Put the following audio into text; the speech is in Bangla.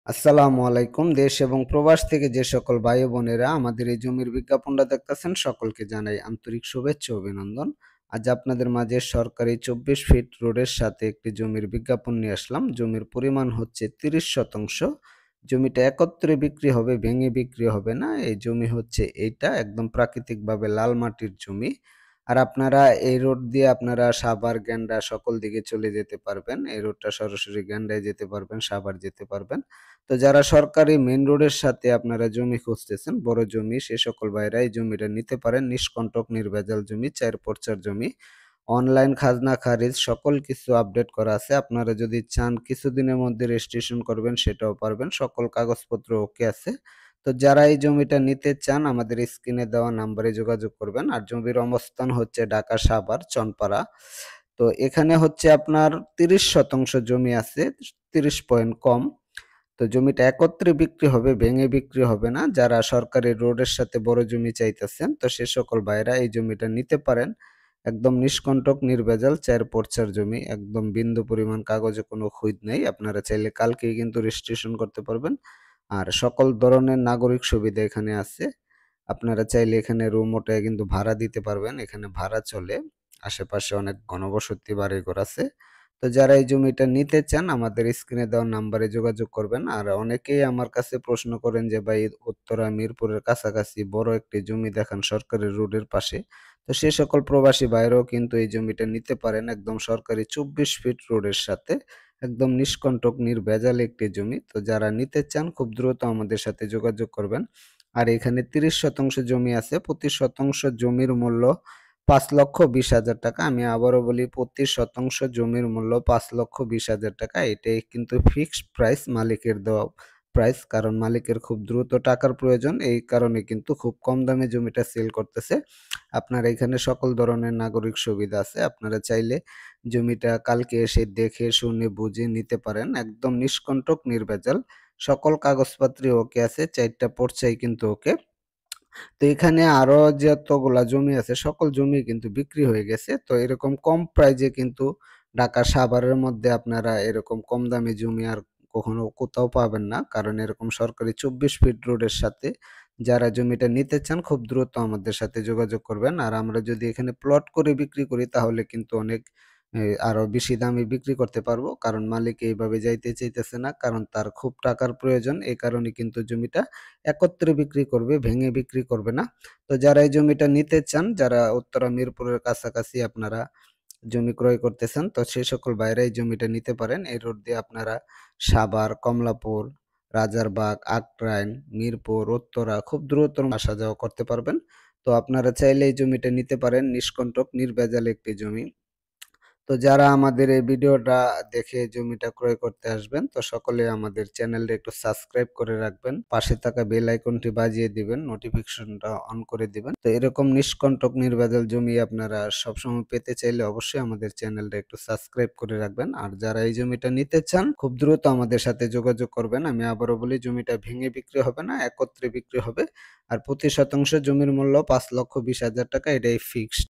আসসালামু আলাইকুম। দেশ এবং প্রবাস থেকে যে সকল ভাই ও বোনেরা আমাদের এই জমির বিজ্ঞাপনটা দেখতেছেন সকলকে জানাই আন্তরিক শুভেচ্ছা ও অভিনন্দন। আজ আপনাদের মাঝে সরকারি ২৪ ফিট রোডের সাথে একটি জমির বিজ্ঞাপন নিয়ে আসলাম। জমির পরিমাণ হচ্ছে ৩০ শতাংশ। জমিটা একত্রে বিক্রি হবে, ভেঙে বিক্রি হবে না। এই জমি হচ্ছে এইটা একদম প্রাকৃতিকভাবে লাল মাটির জমি। আর আপনারা এই রোড দিয়ে আপনারা সাভার, গেন্ডা সকল দিকে চলে যেতে পারবেন। এই রোডটা সরাসরি গেন্ডায় যেতে পারবেন, সাভার যেতে পারবেন। তো যারা সরকারি মেইন রোডের সাথে আপনারা জমি খুঁজতেছেন, বড় জমি, সে সকল ভাইরা এই জমিটা নিতে পারেন। নিষ্কণ্টক নির্ভেজাল জমি, ৪x৪ জমি। অনলাইন খাজনা খারিজ সকল কিছু আপডেট করা আছে। আপনারা যদি চান কিছুদিনের মধ্যে রেজিস্ট্রেশন করবেন সেটাও পারবেন। সকল কাগজপত্র ওকে আছে। তো যারা এই জমিটা নিতে চান আমাদের স্ক্রিনে দেওয়া নাম্বারে যোগাযোগ করবেন। আর জমির অবস্থান হচ্ছে ঢাকা সাভার চনপাড়া। তো এখানে হচ্ছে আপনার ৩০ শতাংশ জমি আছে, ৩০ পয়েন্ট কম। তো জমিটা একত্রে বিক্রি হবে, ভেঙে বিক্রি হবে না। যারা সরকারি রোডের সাথে বড় জমি চাইতেছেন তো সে সকল ভাইরা এই জমিটা নিতে পারেন। একদম নিষ্কণ্টক নির্ভেজাল ৪x৪ জমি। একদম বিন্দু পরিমাণ কাগজে কোনো খুঁত নেই। আপনারা চাইলে কালকেই কিন্তু রেজিস্ট্রেশন করতে পারবেন। আর সকল ধরনের নাগরিক সুবিধা এখানে আছে। আপনারা চাইলে এখানে রুম ওঠায় কিন্তু ভাড়া দিতে পারবেন। এখানে ভাড়া চলে। আশেপাশে অনেক ঘনবসতি বাড়িঘর আছে। তো যারা এই জমিটা নিতে চান আমাদের স্ক্রিনে দেওয়া নাম্বারে যোগাযোগ করবেন। আর অনেকেই আমার কাছে প্রশ্ন করেন যে ভাই উত্তরা মিরপুরের কাছাকাছি বড় একটি জমি দেখান সরকারি রোডের পাশে। তো সে সকল প্রবাসী ভাইরাও কিন্তু এই জমিটা নিতে পারেন একদম সরকারি ২৪ ফিট রোডের সাথে। একদম নিষ্কণ্টক নির্ভেজাল একটি জমি। তো যারা নিতে চান খুব দ্রুত আমাদের সাথে যোগাযোগ করবেন। আর এখানে ৩০ শতাংশ জমি আছে। প্রতি শতাংশ জমির মূল্য ৳৫,২০,০০০। আমি আবারও বলি প্রতি শতাংশ জমির মূল্য ৳৫,২০,০০০। এটাই কিন্তু ফিক্সড প্রাইস, মালিকের দেওয়া প্রাইস। কারণ মালিকের খুব দ্রুত টাকার প্রয়োজন। এই কারণে কিন্তু খুব কম দামে জমিটা সেল করতেছে। আপনার এখানে সকল ধরনের নাগরিক সুবিধা আছে। আপনারা চাইলে জমিটা কালকে এসে দেখে শুনে বুঝে নিতে পারেন। একদম নিষ্কণ্টক নির্ভেজাল। সকল কাগজপত্রই ওকে আছে। ৪ টা পর্চাই কিন্তু ওকে। তো এখানে আরো যতগুলা জমি আছে সকল জমি কিন্তু বিক্রি হয়ে গেছে। তো এরকম কম প্রাইজে কিন্তু ঢাকা সাভারের মধ্যে আপনারা এরকম কম দামি জমি আর কখনো কোথাও পাবেন না। কারণ এরকম সরকারি ২৪ ফিট রোডের সাথে যারা জমিটা নিতে চান খুব দ্রুত আমাদের সাথে যোগাযোগ করবেন। আর আমরা যদি এখানে প্লট করে বিক্রি করি তাহলে কিন্তু অনেক আরো বেশি দামে বিক্রি করতে পারবো। কারণ মালিক এইভাবে যাইতে চাইতেছে না। কারণ তার খুব টাকার প্রয়োজন। এই কারণে কিন্তু জমিটা একত্রে বিক্রি করবে, ভেঙে বিক্রি করবে না। তো যারা এই জমিটা নিতে চান, যারা উত্তরা মিরপুরের কাছাকাছি আপনারা জমি ক্রয় করতেছেন, তো সে সকল ভাইরা এই জমিটা নিতে পারেন। এই রোড দিয়ে আপনারা সাভার, কমলাপুর, রাজারবাগ, আক্রাইন, মিরপুর, উত্তরা খুব দ্রুত আসা যাওয়া করতে পারবেন। তো আপনারা চাইলে এই জমিটা নিতে পারেন। নিষ্কণ্টক নির্ভেজাল একটি জমি। তো যারা আমাদের এই ভিডিওটা দেখে জমিটা ক্রয় করতে আসবেন তো সকলে আমাদের চ্যানেলটা একটু সাবস্ক্রাইব করে রাখবেন। পাশে থাকা বেল আইকনটি বাজিয়ে দিবেন, নোটিফিকেশনটা অন করে দিবেন। তো এরকম নিষ্কণ্টক নির্ভেজাল জমি আপনারা সবসময় পেতে চাইলে অবশ্যই আমাদের চ্যানেলটা একটু সাবস্ক্রাইব করে রাখবেন। আর যারা এই জমিটা নিতে চান খুব দ্রুত আমাদের সাথে যোগাযোগ করবেন। আমি আবারও বলি জমিটা ভেঙে বিক্রি হবে না, একত্রে বিক্রি হবে। আর প্রতি শতাংশ জমির মূল্য ৳৫,২০,০০০, এটাই ফিক্সড।